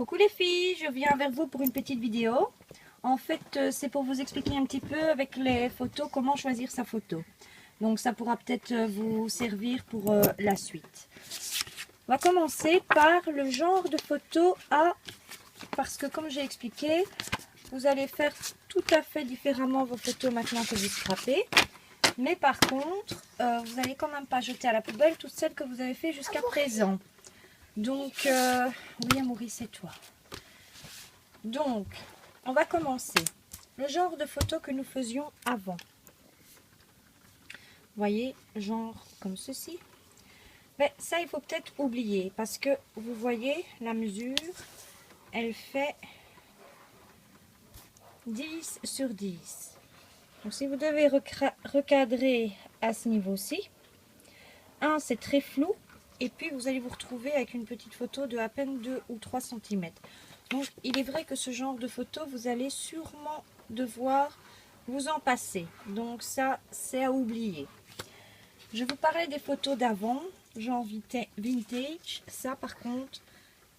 Coucou les filles, je viens vers vous pour une petite vidéo. En fait, c'est pour vous expliquer un petit peu avec les photos comment choisir sa photo. Donc ça pourra peut-être vous servir pour la suite. On va commencer par le genre de photo parce que comme j'ai expliqué, vous allez faire tout à fait différemment vos photos maintenant que vous scrapez. Mais par contre, vous n'allez quand même pas jeter à la poubelle toutes celles que vous avez fait jusqu'à présent. Donc, oui Maurice, c'est toi. Donc, on va commencer. Le genre de photo que nous faisions avant. Vous voyez, genre comme ceci. Mais ça, il faut peut-être oublier parce que vous voyez, la mesure, elle fait 10 sur 10. Donc, si vous devez recadrer à ce niveau-ci, c'est très flou. Et puis, vous allez vous retrouver avec une petite photo de à peine 2 ou 3 cm. Donc, il est vrai que ce genre de photo, vous allez sûrement devoir vous en passer. Donc, ça, c'est à oublier. Je vous parlais des photos d'avant, genre vintage. Ça, par contre,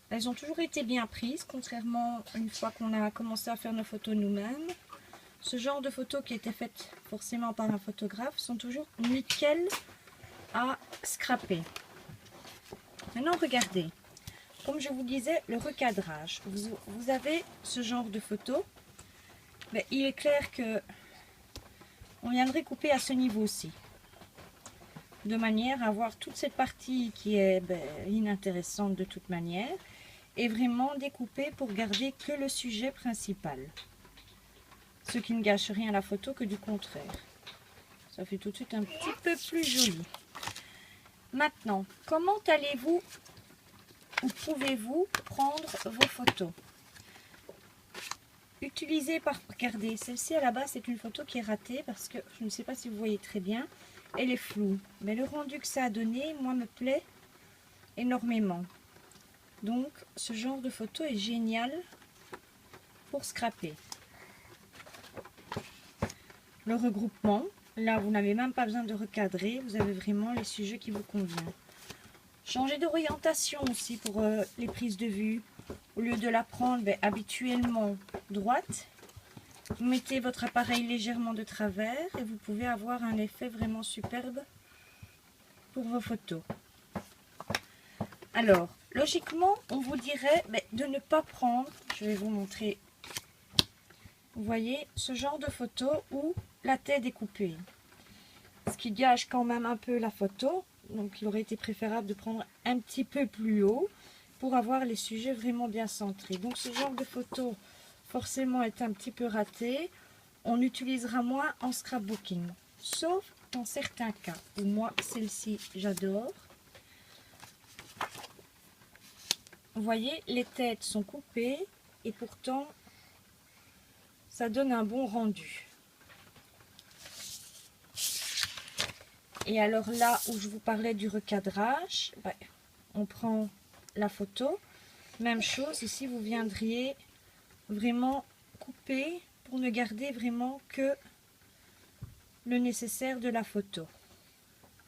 elles ont toujours été bien prises, contrairement une fois qu'on a commencé à faire nos photos nous-mêmes. Ce genre de photos qui étaient faites forcément par un photographe sont toujours nickel à scraper. Maintenant, regardez. Comme je vous disais, le recadrage. Vous avez ce genre de photo. Mais il est clair que on viendrait couper à ce niveau-ci. De manière à avoir toute cette partie qui est inintéressante de toute manière. Et vraiment découper pour garder que le sujet principal. Ce qui ne gâche rien à la photo que du contraire. Ça fait tout de suite un petit peu plus joli. Maintenant, comment allez-vous ou pouvez-vous prendre vos photos? Utilisez regardez, celle-ci à la base c'est une photo qui est ratée parce que je ne sais pas si vous voyez très bien, elle est floue. Mais le rendu que ça a donné, moi, me plaît énormément. Donc ce genre de photo est génial pour scraper. Le regroupement, là vous n'avez même pas besoin de recadrer, vous avez vraiment les sujets qui vous conviennent. Changer d'orientation aussi pour les prises de vue. Au lieu de la prendre habituellement droite, vous mettez votre appareil légèrement de travers et vous pouvez avoir un effet vraiment superbe pour vos photos. Alors, logiquement, on vous dirait de ne pas prendre, je vais vous montrer, vous voyez, ce genre de photo où la tête est coupée. Ce qui gâche quand même un peu la photo. Donc il aurait été préférable de prendre un petit peu plus haut pour avoir les sujets vraiment bien centrés. Donc ce genre de photo forcément est un petit peu raté. On utilisera moins en scrapbooking. Sauf dans certains cas. Où moi celle-ci j'adore. Vous voyez, les têtes sont coupées et pourtant ça donne un bon rendu. Et alors là où je vous parlais du recadrage, on prend la photo. Même chose, ici vous viendriez vraiment couper pour ne garder vraiment que le nécessaire de la photo.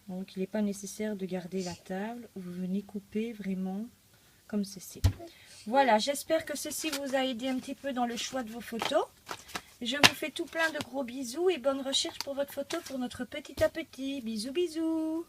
Donc il n'est pas nécessaire de garder la table, vous venez couper vraiment comme ceci. Voilà, j'espère que ceci vous a aidé un petit peu dans le choix de vos photos. Je vous fais tout plein de gros bisous et bonne recherche pour votre photo pour notre petit à petit. Bisous bisous.